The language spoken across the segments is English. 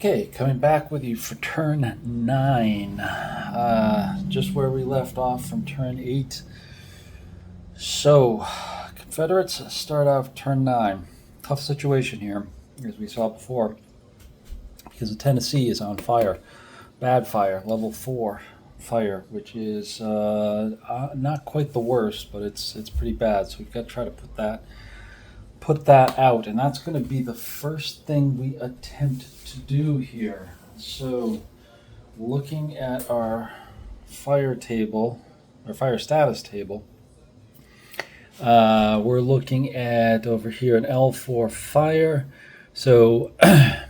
Okay, coming back with you for turn 9. Just where we left off from turn 8. So, Confederates start off turn 9. Tough situation here, as we saw before, because the Tennessee is on fire. Bad fire, level 4 fire, which is not quite the worst, but it's pretty bad. So we've got to try to put that out, and that's going to be the first thing we attempt to do here. So looking at our fire table, our fire status table, we're looking at over here an L4 fire. So I'm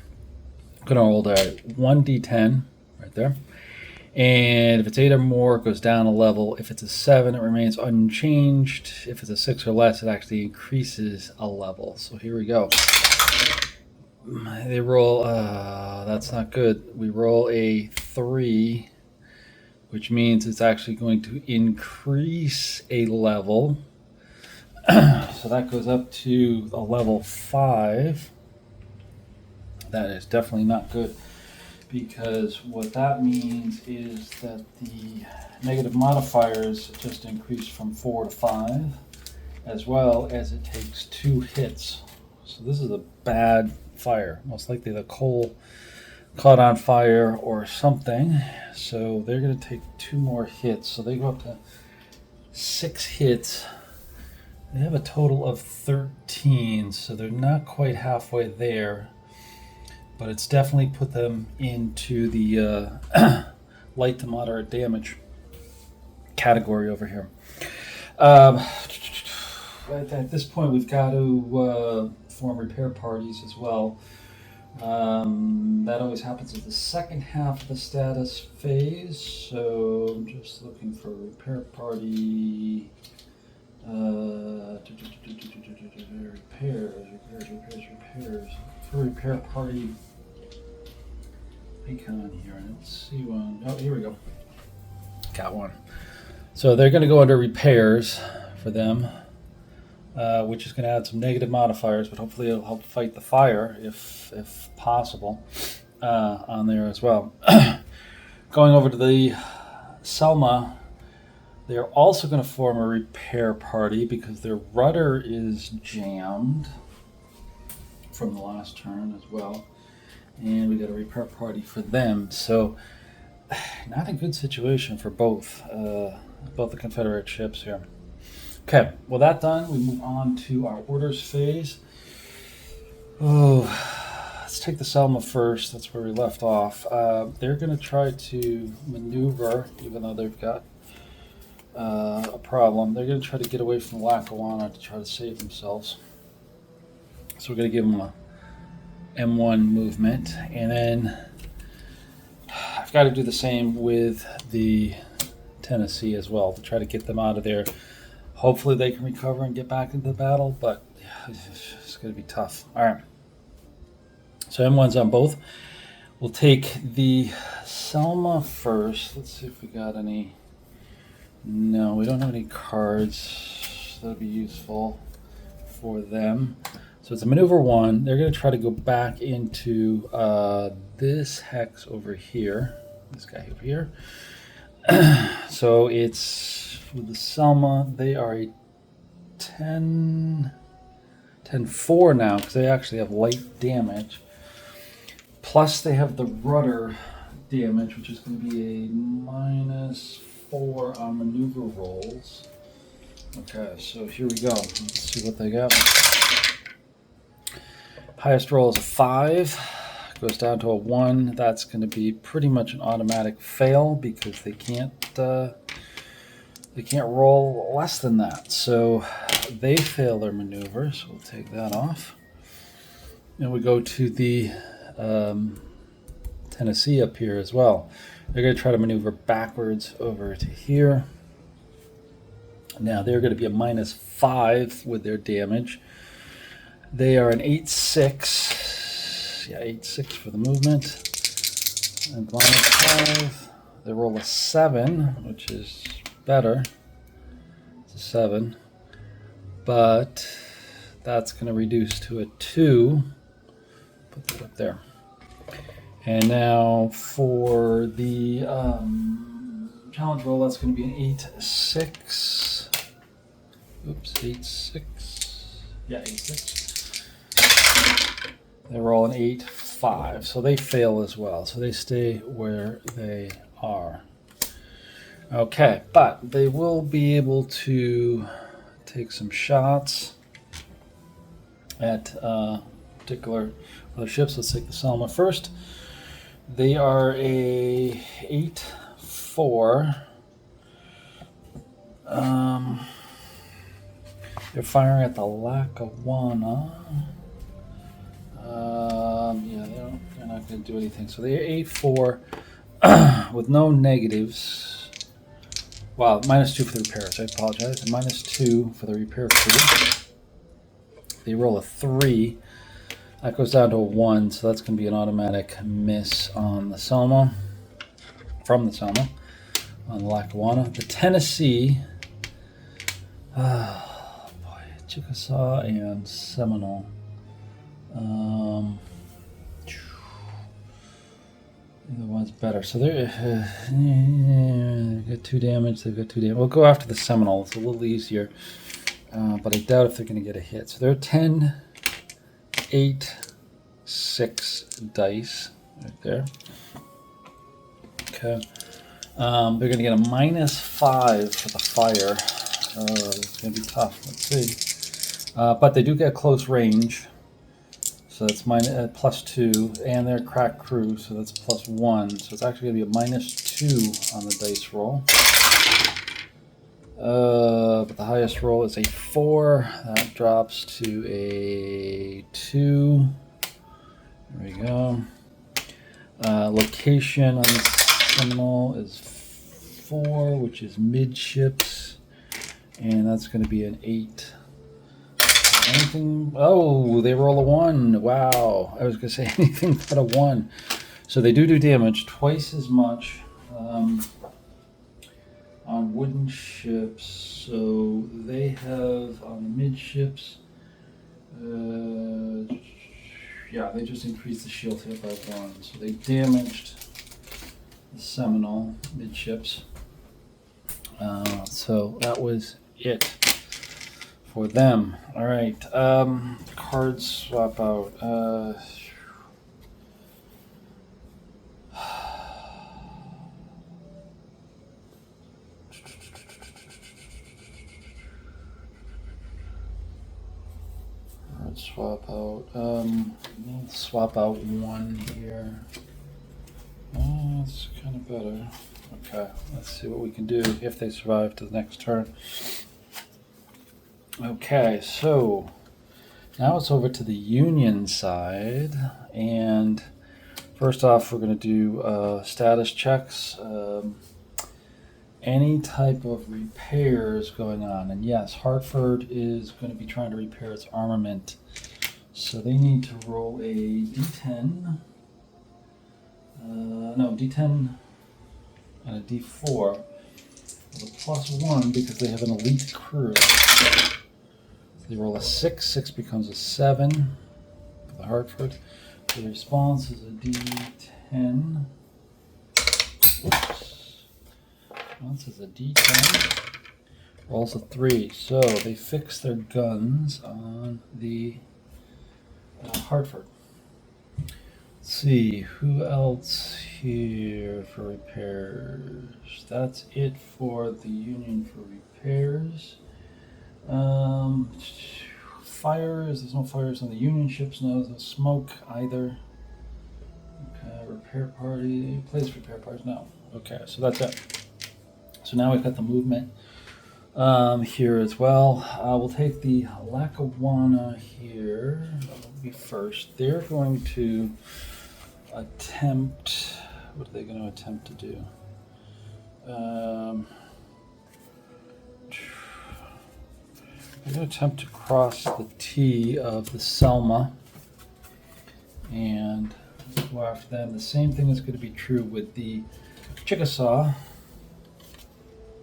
going to roll that 1d10 right there. And if it's 8 or more, it goes down a level. If it's a 7, it remains unchanged. If it's a 6 or less, it actually increases a level. So here we go. They roll, that's not good. We roll a 3, which means it's actually going to increase a level. So that goes up to a level 5. That is definitely not good, because what that means is that the negative modifiers just increase from 4 to 5, as well as it takes 2 hits. So this is a bad fire. Most likely the coal caught on fire or something. So they're going to take 2 more hits. So they go up to 6 hits. They have a total of 13, so they're not quite halfway there. But it's definitely put them into the light to moderate damage category over here. At this point, we've got to form repair parties as well. That always happens at the second half of the status phase. So I'm just looking for a repair party. Repairs. For repair party icon here. Let's see one. Oh, here we go. Got one. So they're going to go under repairs for them, which is going to add some negative modifiers, but hopefully it'll help fight the fire if possible on there as well. Going over to the Selma, they're also going to form a repair party because their rudder is jammed from the last turn as well. And we got a repair party for them. So not a good situation for both the Confederate ships here. Okay, well, that done, we move on to our orders phase. Oh, let's take the Selma first. That's where we left off. They're going to try to maneuver, even though they've got a problem. They're going to try to get away from Lackawanna to try to save themselves. So we're going to give them a M1 movement, and then I've got to do the same with the Tennessee as well to try to get them out of there. Hopefully they can recover and get back into the battle, but it's going to be tough. All right. So M1's on both. We'll take the Selma first. Let's see if we got any. No, we don't have any cards. That'll be useful for them. So it's a maneuver 1. They're going to try to go back into this hex over here. This guy over here. So it's with the Selma, they are a 10-4 now because they actually have light damage. Plus they have the rudder damage, which is going to be a -4 on maneuver rolls. Okay, so here we go. Let's see what they got. Highest roll is a 5. Goes down to a 1. That's going to be pretty much an automatic fail because they can't roll less than that. So they fail their maneuver. So we'll take that off. And we go to the Tennessee up here as well. They're going to try to maneuver backwards over to here. Now they're going to be a -5 with their damage. They are an 8-6. Yeah, 8-6 for the movement. And -5. They roll a 7, which is better. It's a 7. But that's going to reduce to a 2. Put that up there. And now for the challenge roll, that's going to be an 8-6. Oops, 8-6. Yeah, 8-6. They roll an 8-5, so they fail as well. So they stay where they are. Okay, but they will be able to take some shots at particular other ships. Let's take the Selma first. They are a 8-4. They're firing at the Lackawanna. Yeah, they're not going to do anything. So they're 8-4 with no negatives. Wow, -2 for the repairs. I apologize. And -2 for the repair crew. They roll a 3. That goes down to a 1, so that's going to be an automatic miss on the Selma. From the Selma. On the Lackawanna. The Tennessee. Oh, boy. Chickasaw and Seminole. Either one's better. So they've got 2 damage. They've got 2 damage. We'll go after the Seminole. It's a little easier. But I doubt if they're going to get a hit. So they're 10, 8, 6 dice right there. Okay. They're going to get a -5 for the fire. It's going to be tough. Let's see. But they do get close range. So that's +2, and they're crack crew, so that's +1. So it's actually going to be a -2 on the dice roll. But the highest roll is a 4. That drops to a 2. There we go. Location on the Seminole is 4, which is midships, and that's going to be an 8. Anything? Oh, they roll a 1. Wow. I was going to say anything but a 1. So they do damage, twice as much on wooden ships. So they have on the midships, yeah, they just increased the shield hit by 1. So they damaged the Seminole midships. So that was it for them. All right. Cards swap out. Card swap out. We'll swap out 1 here. That's kind of better. Okay. Let's see what we can do if they survive to the next turn. Okay, so now it's over to the Union side, and first off, we're going to do status checks. Any type of repairs going on, and yes, Hartford is going to be trying to repair its armament, so they need to roll a D10. No, D10 and a D4 with a +1 because they have an elite crew. They roll a 6. 6 becomes a 7 for the Hartford. The response is a D10. Oops. Response is a D10. Rolls a 3. So they fix their guns on the Hartford. Let's see, who else here for repairs? That's it for the Union for repairs. Fires, there's no fires on the Union ships, no smoke either. Okay, repair party, place repair parties, no. Okay, so that's it. So now we've got the movement here as well. We'll take the Lackawanna here. That'll be first. They're going to attempt, what are they going to attempt to do? They're going to attempt to cross the T of the Selma and go after them. The same thing is going to be true with the Chickasaw.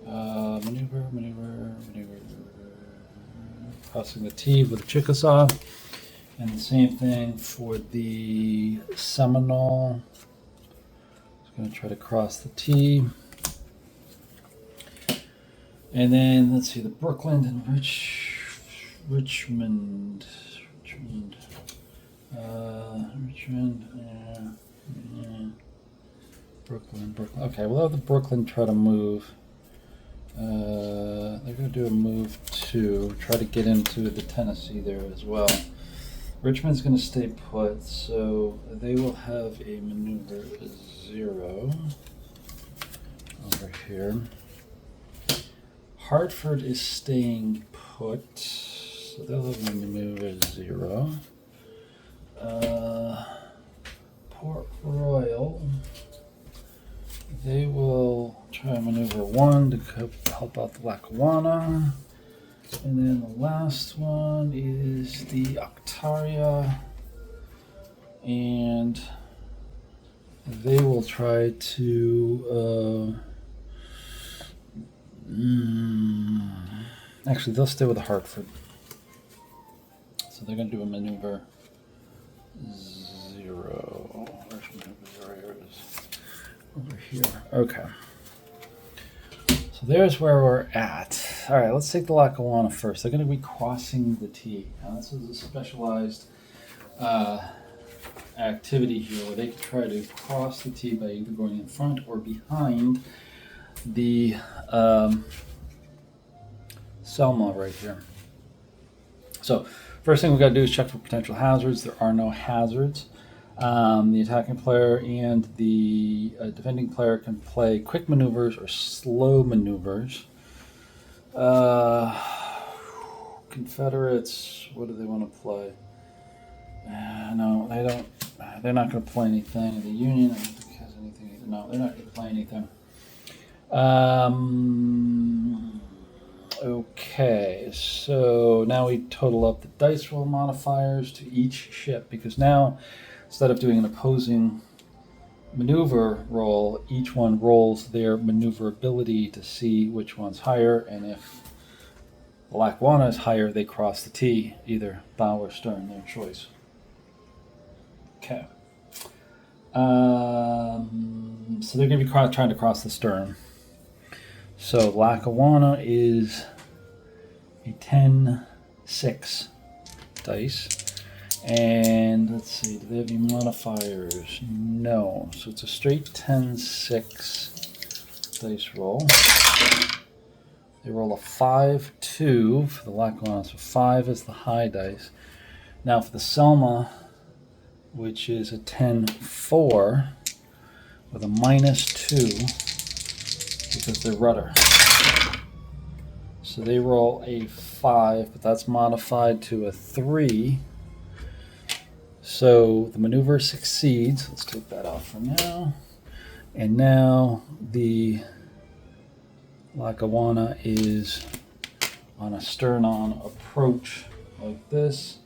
Maneuver. Crossing the T with the Chickasaw. And the same thing for the Seminole. Going to try to cross the T. And then let's see, the Brooklyn and Richmond. Brooklyn. Okay, we'll have the Brooklyn try to move. They're going to do a move 2, try to get into the Tennessee there as well. Richmond's going to stay put, so they will have a maneuver 0 over here. Hartford is staying put, so they'll have a maneuver 0. Port Royal, they will try maneuver 1 to help out the Lackawanna. And then the last one is the Octaria, and they will try to actually they'll stay with the Hartford, so they're going to do a maneuver 0. Where's maneuver 0? Here it is, over here. Okay, so there's where we're at. All right, let's take the Lackawanna first. They're going to be crossing the T. Now this is a specialized activity here where they can try to cross the T by either going in front or behind the Selma right here. So first thing we've got to do is check for potential hazards. There are no hazards. The attacking player and the defending player can play quick maneuvers or slow maneuvers. Confederates, what do they want to play? No, they don't. They're not going to play anything. The Union, I don't think has anything either. No, they're not going to play anything. Okay, so now we total up the dice roll modifiers to each ship, because now instead of doing an opposing maneuver roll, each one rolls their maneuverability to see which one's higher, and if the Lackawanna is higher, they cross the T, either bow or stern, their choice. Okay. So they're going to be trying to cross the stern. So Lackawanna is a 10-6 dice. And let's see, do they have any modifiers? No. So it's a straight 10-6 dice roll. They roll a 5-2 for the Lackawanna, so 5 is the high dice. Now for the Selma, which is a 10-4 with a -2 because they're rudder. So they roll a 5, but that's modified to a 3. So the maneuver succeeds. Let's take that off for now. And now the Lackawanna is on a stern-on approach like this.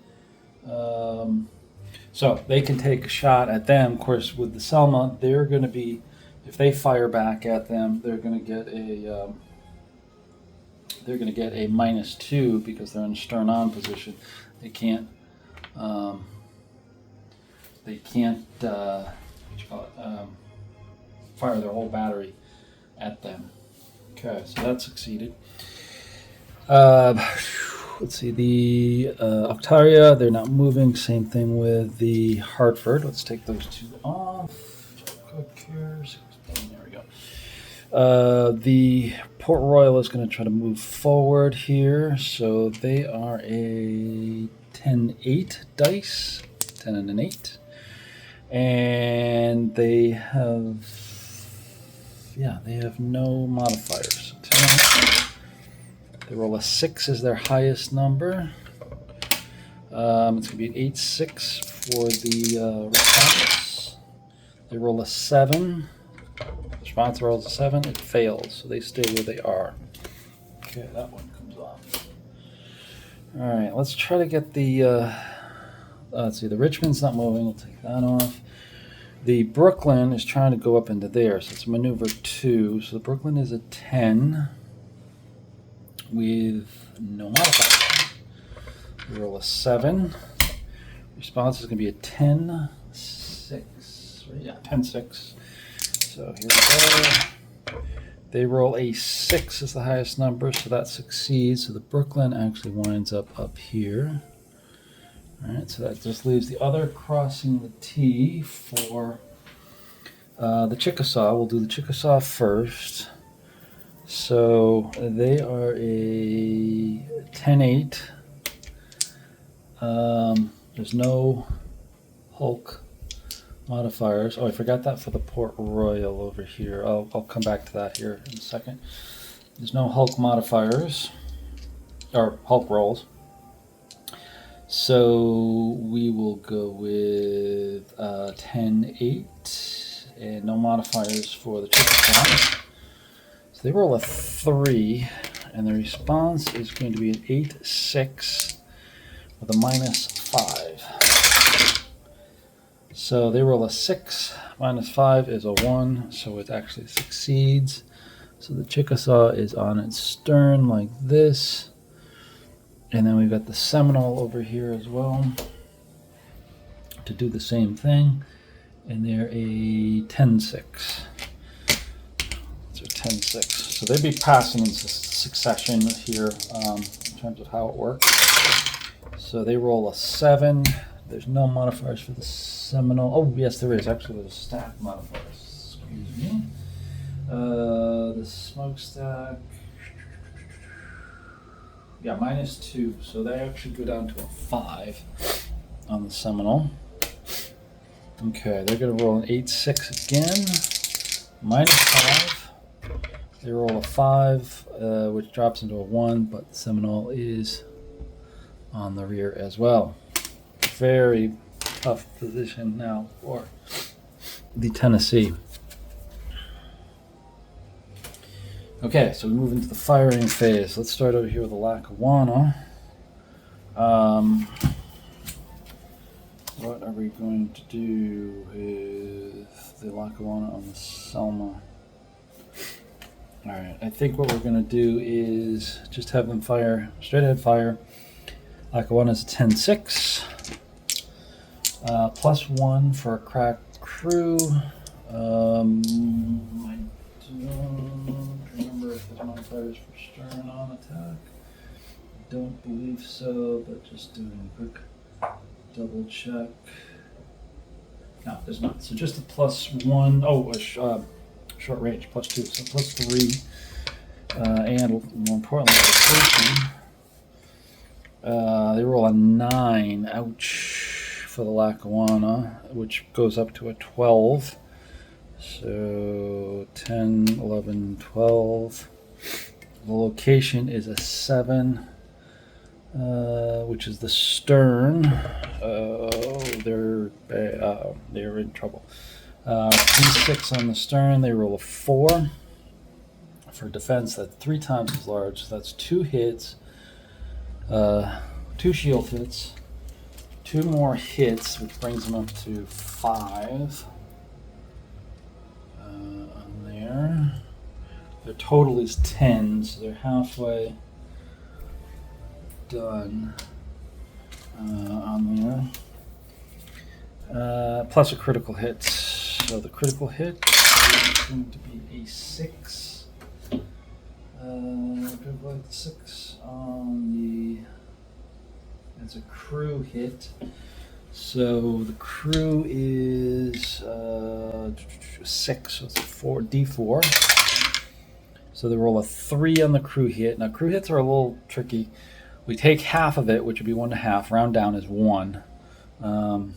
So they can take a shot at them. Of course, with the Selma, they're going to be, if they fire back at them, they're going to get a -2 because they're in a stern-on position. They can't. Fire their whole battery at them. Okay, so that succeeded. Let's see, the Octaria, they're not moving. Same thing with the Hartford. Let's take those two off. Quick here. There we go. The Port Royal is going to try to move forward here. So they are a 10-8 dice. 10 and an 8. And they have no modifiers. They roll a 6 as their highest number. It's going to be an 8-6 for the response. They roll a 7. The response rolls a 7. It fails, so they stay where they are. Okay, that one comes off. All right, let's try to get the... let's see, the Richmond's not moving. We'll take that off. The Brooklyn is trying to go up into there, so it's maneuver 2. So the Brooklyn is a 10 with no modifier. We roll a 7. Response is going to be a 10-6. Yeah, 10-6. so here we go. They roll a 6 as the highest number, so that succeeds. So the Brooklyn actually winds up here. All right, so that just leaves the other crossing the T for the Chickasaw. We'll do the Chickasaw first. So they are a 10-8. There's no Hulk modifiers. Oh, I forgot that for the Port Royal over here. I'll come back to that here in a second. There's no Hulk modifiers, or Hulk rolls. So we will go with 10-8 and no modifiers for the Chickasaw. So they roll a 3, and the response is going to be an 8-6 with a -5. So they roll a 6, -5 is a 1, so it actually succeeds. So the Chickasaw is on its stern like this. And then we've got the Seminole over here as well to do the same thing. And they're a 10-6. So 10-6. So they'd be passing in succession here in terms of how it works. So they roll a 7. There's no modifiers for the Seminole. Oh, yes, there is. Actually, there's stack modifiers. Excuse me. The smokestack. Yeah, -2. So they actually go down to a 5 on the Seminole. Okay, they're going to roll an 8-6 again. -5. They roll a 5, which drops into a 1, but the Seminole is on the rear as well. Very tough position now for the Tennessee. Okay, so we move into the firing phase. Let's start over here with the Lackawanna. What are we going to do with the Lackawanna on the Selma? All right, I think what we're going to do is just have them fire, straight ahead fire. Lackawanna's a 10-6. +1 for a cracked crew. I don't remember if there's modifiers for stern on attack. Don't believe so, but just doing a quick double check. No, there's not. So just a +1. Oh, short range, +2. So +3. And more importantly, location. They roll a 9. Ouch. For the Lackawanna, which goes up to a 12. So 10, 11, 12. The location is a 7, which is the stern. They're in trouble. D6 on the stern. They roll a 4 for defense. That's 3 times as large. So that's 2 hits, 2 shield hits. 2 more hits, which brings them up to 5 on there. Their total is 10, so they're halfway done on there. Plus a critical hit. So the critical hit is going to be a 6. Critical hit 6 on the... It's a crew hit. So the crew is 6, so it's 4d4. So they roll a 3 on the crew hit. Now crew hits are a little tricky. We take half of it, which would be 1.5. Round down is 1, and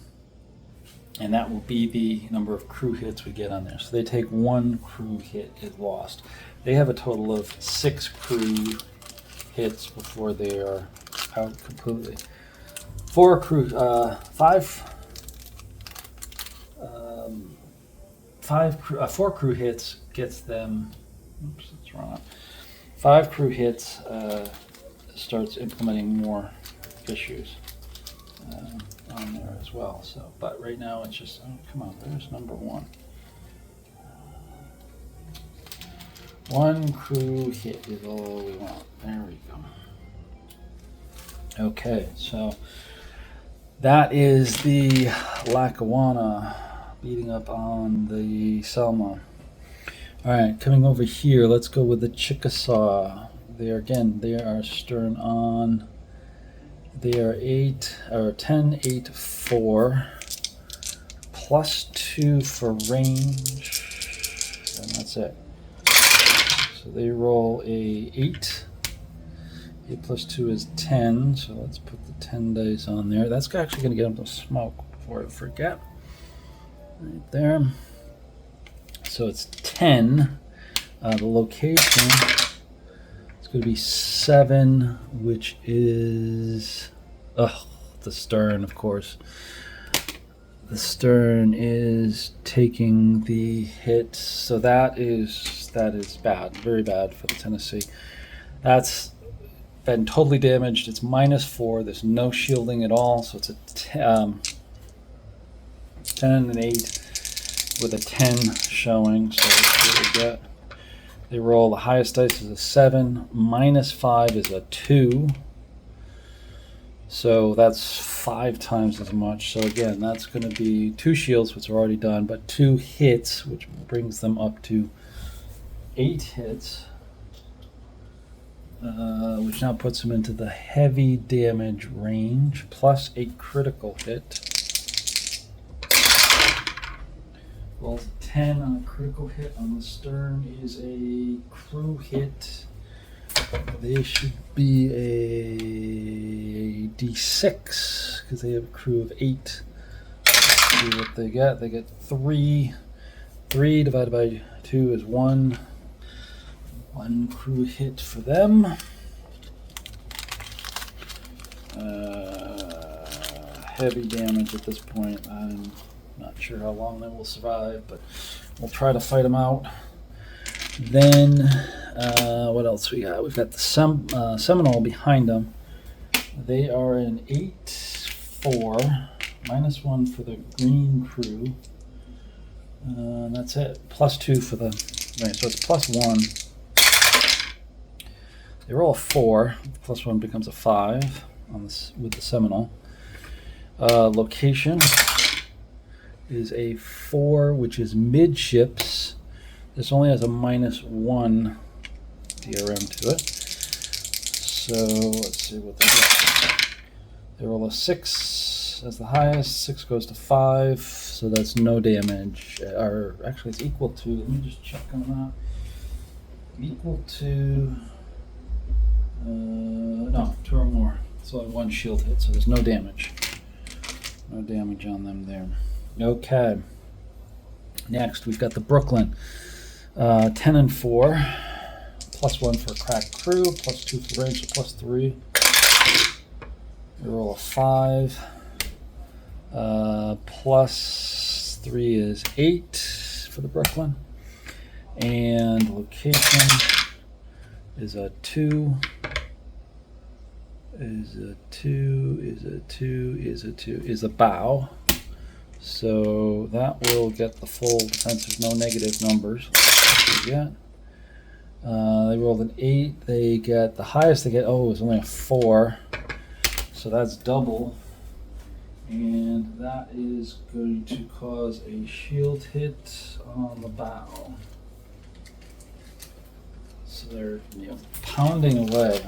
that will be the number of crew hits we get on there. So they take 1 crew hit is lost. They have a total of 6 crew hits before they are out completely. 4 crew, 4 crew hits gets them. Oops, that's wrong. 5 crew hits starts implementing more issues on there as well. So, but right now it's just, oh, come on, there's number 1. 1 crew hit is all we want. There we go. Okay, so that is the Lackawanna beating up on the Selma. All right, coming over here, let's go with the Chickasaw. They are stern on. They are 10, 8, 4, +2 for range, and that's it. So they roll a 8. 8 plus 2 is 10, so let's put the 10 dice on there. That's actually going to get them to smoke before I forget. Right there. So it's 10. The location is going to be 7, which is the stern, of course. The stern is taking the hit, so that is bad, very bad for the Tennessee. That's been totally damaged. It's -4. There's no shielding at all, so it's a 10 and 8 with a 10 showing. So let's see what we get. They roll, the highest dice is a 7, -5 is a 2. So that's 5 times as much. So again, that's going to be 2 shields, which are already done, but 2 hits, which brings them up to 8 hits, which now puts them into the heavy damage range, plus a critical hit. Rolls a 10 on a critical hit on the stern is a crew hit. They should be a D6 because they have a crew of 8. Let's see what they get. They get 3. 3 divided by 2 is 1. 1 crew hit for them. Heavy damage at this point. I'm not sure how long they will survive, but we'll try to fight them out. Then, what else we got? We've got the Seminole behind them. They are an 8-4, -1 for the green crew. And that's it. +2 for the, right, so it's +1. They roll a 4. +1 becomes a 5 on this with the Seminole. Location is a 4, which is midships. This only has a -1 DRM to it. So let's see what they get. They roll a 6 as the highest. 6 goes to 5, so that's no damage. Or actually, it's equal to. Let me just check on that. Equal to. No, 2 or more. It's only 1 shield hit, so there's no damage. No damage on them there. Okay. Next, we've got the Brooklyn. 10 and 4. +1 for a cracked crew. +2 for range, so +3. We roll a 5. +3 is 8 for the Brooklyn. And location is a 2. Is a bow. So that will get the full defensive, no negative numbers. They rolled an 8. They get the highest they get. Oh, it's only a 4. So that's double. And that is going to cause a shield hit on the bow. So they're pounding away.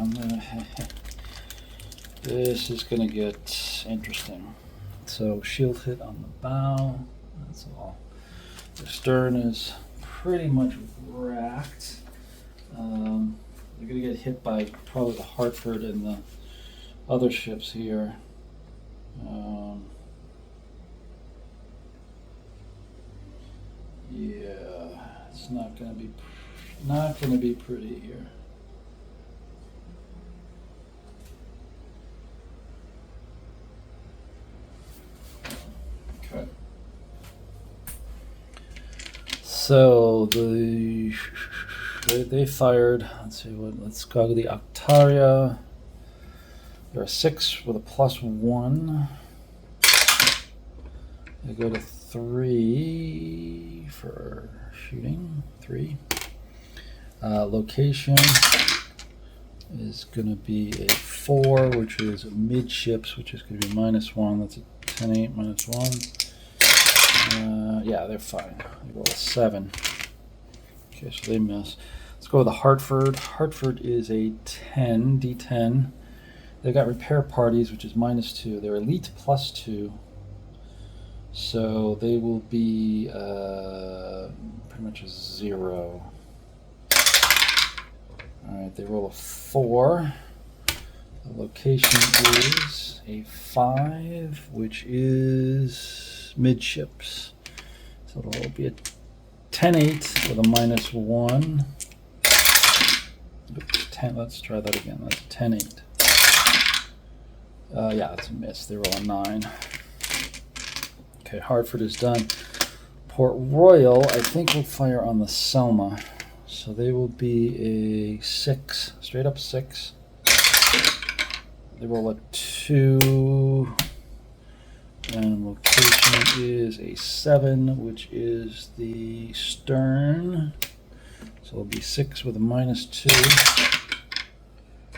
This is going to get interesting. So shield hit on the bow. That's all. The stern is pretty much racked. They're going to get hit by probably the Hartford and the other ships here. Yeah, it's not going to be pretty here. Okay. So they fired. Let's go to the Octaria. They're a 6 with a +1. They go to 3 for shooting. 3. Location is going to be a 4, which is midships, which is going to be -1. That's a 10-8 -1. Yeah, they're fine. They roll a 7. Okay, so they miss. Let's go with the Hartford. Hartford is a 10, D10. They've got repair parties, which is -2. They're elite +2. So they will be pretty much a 0. All right, they roll a 4. The location is a 5, which is midships. So it'll be a 10-8 with a -1. Oops, 10. Let's try that again. That's 10-8. Yeah, it's a miss. They roll a 9. Okay, Hartford is done. Port Royal, I think, will fire on the Selma. So they will be a 6, straight up 6. They roll a 2. And location is a 7, which is the stern. So it'll be 6 with a -2.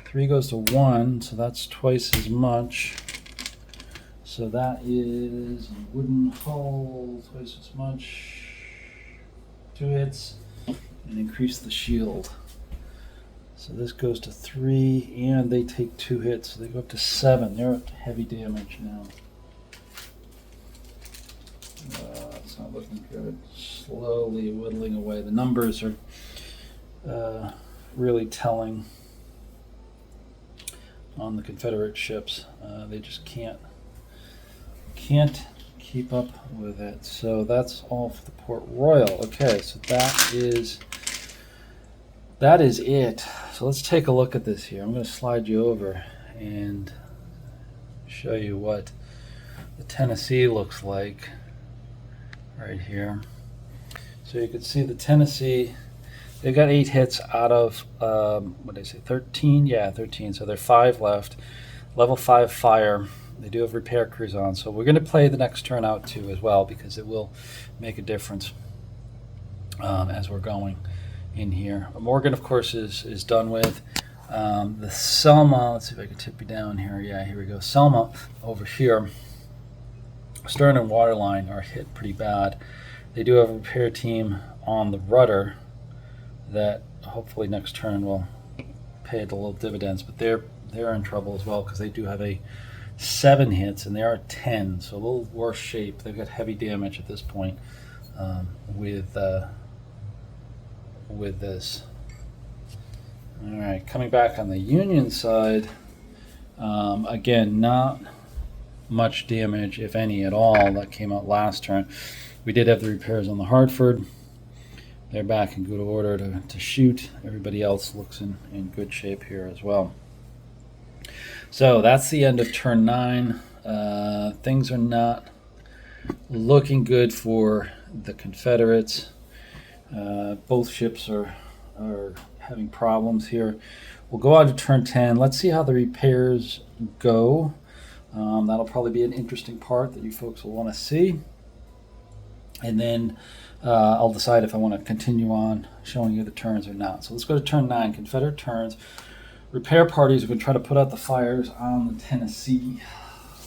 3 goes to 1, so that's twice as much. So that is a wooden hull, twice as much. 2 hits, and increase the shield. So this goes to 3, and they take 2 hits, so they go up to 7. They're at heavy damage now. It's not looking good. Slowly whittling away. The numbers are really telling on the Confederate ships. They just can't keep up with it. So that's all for the Port Royal. Okay, so that is it. So let's take a look at this here. I'm going to slide you over and show you what the Tennessee looks like right here. So you can see the Tennessee, they've got 8 hits out of, what did I say, 13? Yeah, 13. So there are 5 left. Level 5 fire. They do have repair crews on. So we're going to play the next turn out too as well, because it will make a difference as we're going in here. Morgan, of course, is done with. The Selma, let's see if I can tip you down here. Yeah, here we go. Selma over here. Stern and waterline are hit pretty bad. They do have a repair team on the rudder that hopefully next turn will pay the little dividends, but they're in trouble as well because they do have a 7 hits and they are 10, so a little worse shape. They've got heavy damage at this point with this. All right, coming back on the Union side, again, not much damage, if any at all, that came out last turn. We did have the repairs on the Hartford. They're back in good order to shoot. Everybody else looks in good shape here as well. So that's the end of turn 9. Things are not looking good for the Confederates. Both ships are having problems here. We'll go on to turn 10. Let's see how the repairs go. That'll probably be an interesting part that you folks will want to see. And then I'll decide if I want to continue on showing you the turns or not. So let's go to turn 9, Confederate turns. Repair parties are going to try to put out the fires on the Tennessee.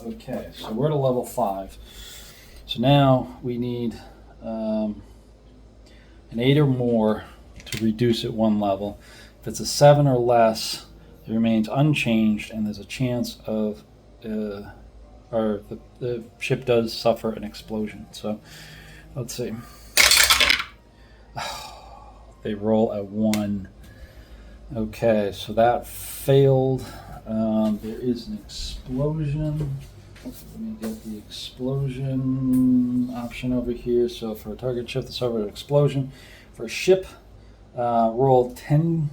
Okay, so we're at a level 5. So now we need an 8 or more to reduce it 1 level. If it's a 7 or less, it remains unchanged, and there's a chance of or the ship does suffer an explosion. So let's see. They roll a 1. Okay, so that failed. There is an explosion. Let me get the explosion option over here. So for a target ship that suffered an explosion, for a ship, roll 10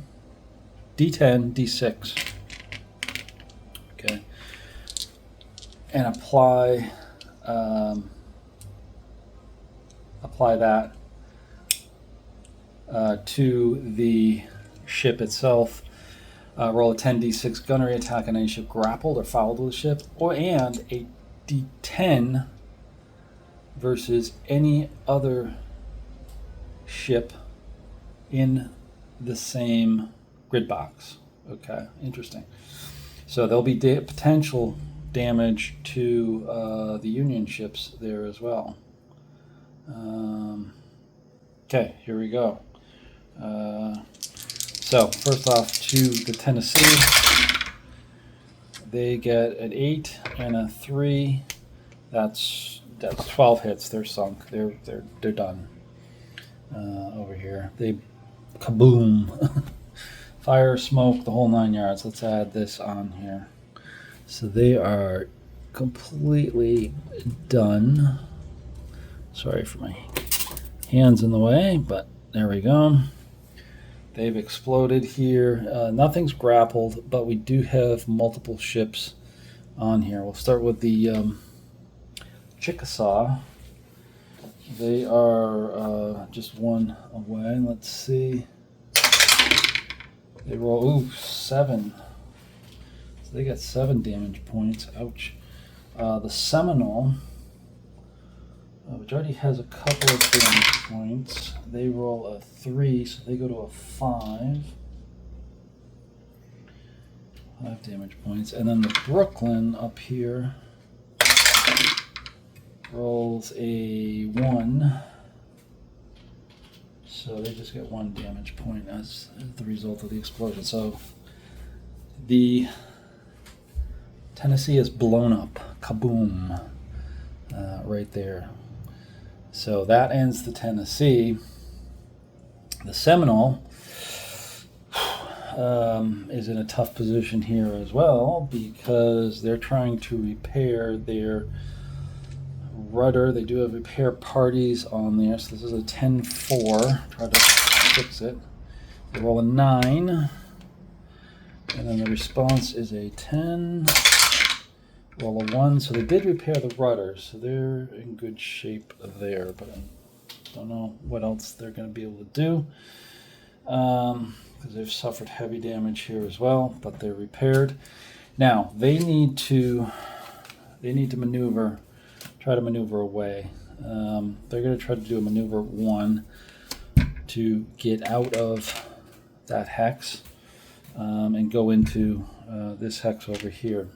D10, D6. Okay. And apply that to the ship itself. Roll a 10d6 gunnery attack on any ship grappled or fouled with the ship, and a d10 versus any other ship in the same grid box. Okay, interesting. So there'll be potential damage to the Union ships there as well. Okay, here we go. So first off, to the Tennessee, they get an 8 and a 3. That's 12 hits. They're sunk. They're done. Over here, they kaboom, fire, smoke, the whole 9 yards. Let's add this on here. So they are completely done. Sorry for my hands in the way, but there we go. They've exploded here. Nothing's grappled, but we do have multiple ships on here. We'll start with the Chickasaw. They are just one away. Let's see. They roll 7. So they got 7 damage points. Ouch. The Seminole, which already has a couple of damage points, they roll a 3, so they go to a 5. 5 damage points. And then the Brooklyn up here rolls a 1. So they just get 1 damage point as the result of the explosion. So the Tennessee is blown up. Kaboom. Right there. So that ends the Tennessee. The Seminole is in a tough position here as well because they're trying to repair their rudder. They do have repair parties on there. So this is a 10-4. Try to fix it. They roll a 9. And then the response is a 10. Roll a 1. So they did repair the rudder. So they're in good shape there. But I don't know what else they're going to be able to do. Because they've suffered heavy damage here as well. But they're repaired. Now, they need to maneuver. Try to maneuver away. They're going to try to do a maneuver 1 to get out of that hex and go into this hex over here.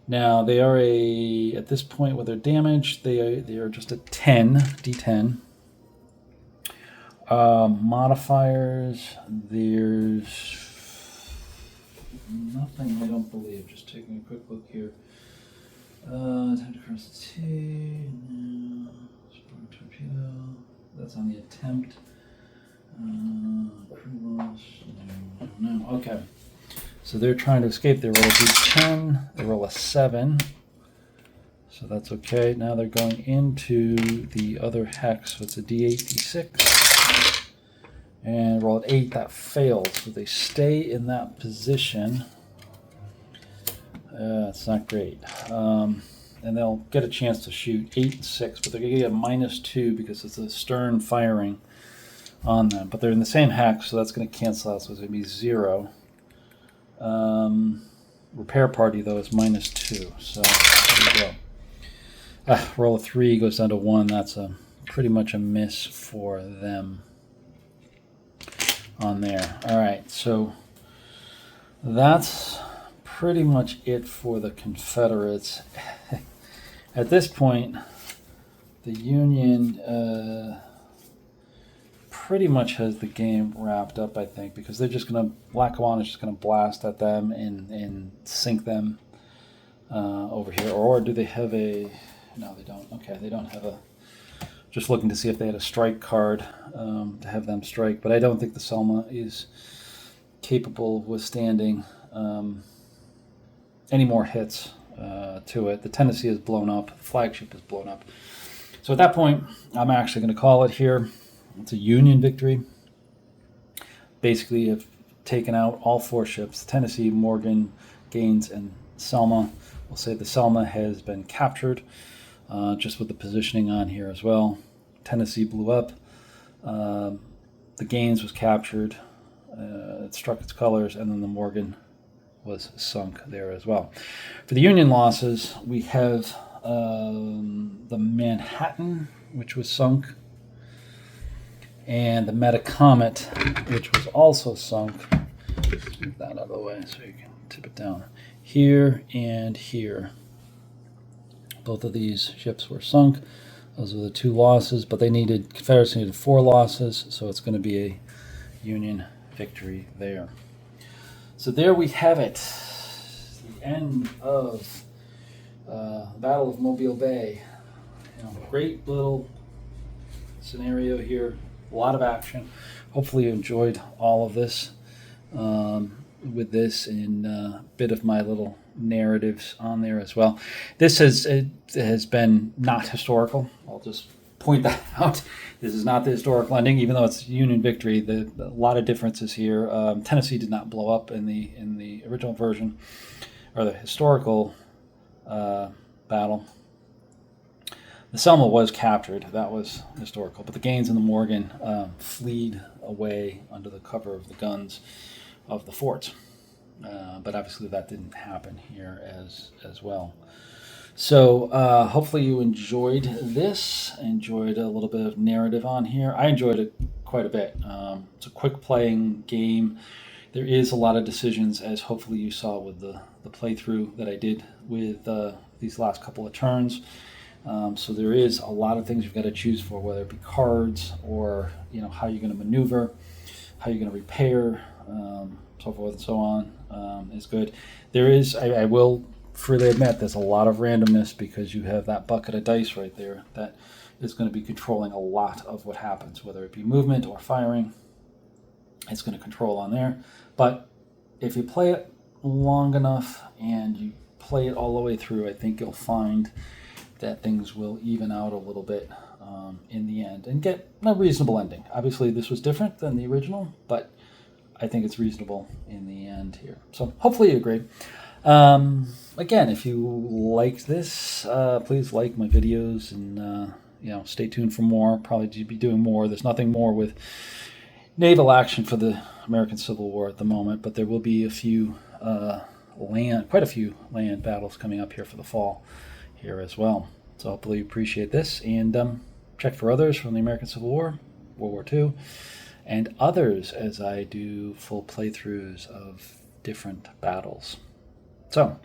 Now they are at this point with their damage, they are just a 10, D10. Modifiers, there's nothing, I don't believe. Just taking a quick look here. Time to cross the T. No. Torpedo. That's on the attempt. Crew loss. No. Okay. So they're trying to escape. They roll a D10. They roll a 7. So that's okay. Now they're going into the other hex. So it's a D8, D6. And roll an 8. That failed. So they stay in that position. It's not great. And they'll get a chance to shoot 8 and 6, but they're going to get a -2 because it's a stern firing on them. But they're in the same hex, so that's going to cancel out, so it's going to be 0. Repair party, though, is -2, so there you go. Roll a 3, goes down to 1. That's pretty much a miss for them on there. All right, so that's pretty much it for the Confederates. At this point, the Union pretty much has the game wrapped up, I think, because they're just going to, Lackawanna is just going to blast at them and sink them over here. Or do they have a, no, they don't. Okay, they don't have a, just looking to see if they had a strike card to have them strike, but I don't think the Selma is capable of withstanding any more hits to it. The Tennessee is blown up. The flagship is blown up. So at that point, I'm actually going to call it here. It's a Union victory. Basically, have taken out all 4 ships: Tennessee, Morgan, Gaines, and Selma. We'll say the Selma has been captured, just with the positioning on here as well. Tennessee blew up. The Gaines was captured. It struck its colors, and then the Morgan was sunk there as well. For the Union losses, we have the Manhattan, which was sunk, and the Metacomet, which was also sunk. Let's move that out of the way so you can tip it down. Here and here. Both of these ships were sunk. Those are the 2 losses, but Confederates needed 4 losses, so it's going to be Union victory there. So there we have it. The end of the Battle of Mobile Bay. Great little scenario here. A lot of action. Hopefully you enjoyed all of this with this and a bit of my little narratives on there as well. This has been not historical. I'll just point that out. This is not the historical ending, even though it's Union victory. A lot of differences here. Tennessee did not blow up in the original version or the historical battle. The Selma was captured. That was historical. But the Gaines and the Morgan fled away under the cover of the guns of the forts. But obviously that didn't happen here as well. So hopefully you enjoyed this, enjoyed a little bit of narrative on here. I enjoyed it quite a bit. It's a quick playing game. There is a lot of decisions, as hopefully you saw with the playthrough that I did with these last couple of turns. So there is a lot of things you've got to choose for, whether it be cards or how you're going to maneuver, how you're going to repair, so forth and so on is good. There is, I will freely admit, there's a lot of randomness because you have that bucket of dice right there that is going to be controlling a lot of what happens, whether it be movement or firing. It's going to control on there. But if you play it long enough and you play it all the way through, I think you'll find that things will even out a little bit in the end and get a reasonable ending. Obviously, this was different than the original, but I think it's reasonable in the end here. So hopefully you agree. Again, if you like this, please like my videos and stay tuned for more. Probably be doing more. There's nothing more with naval action for the American Civil War at the moment, but there will be quite a few land battles coming up here for the fall here as well. So hopefully you appreciate this and check for others from the American Civil War, World War II, and others as I do full playthroughs of different battles. So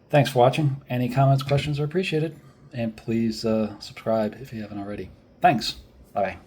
thanks for watching. Any comments, questions are appreciated, and please subscribe if you haven't already. Thanks. Bye.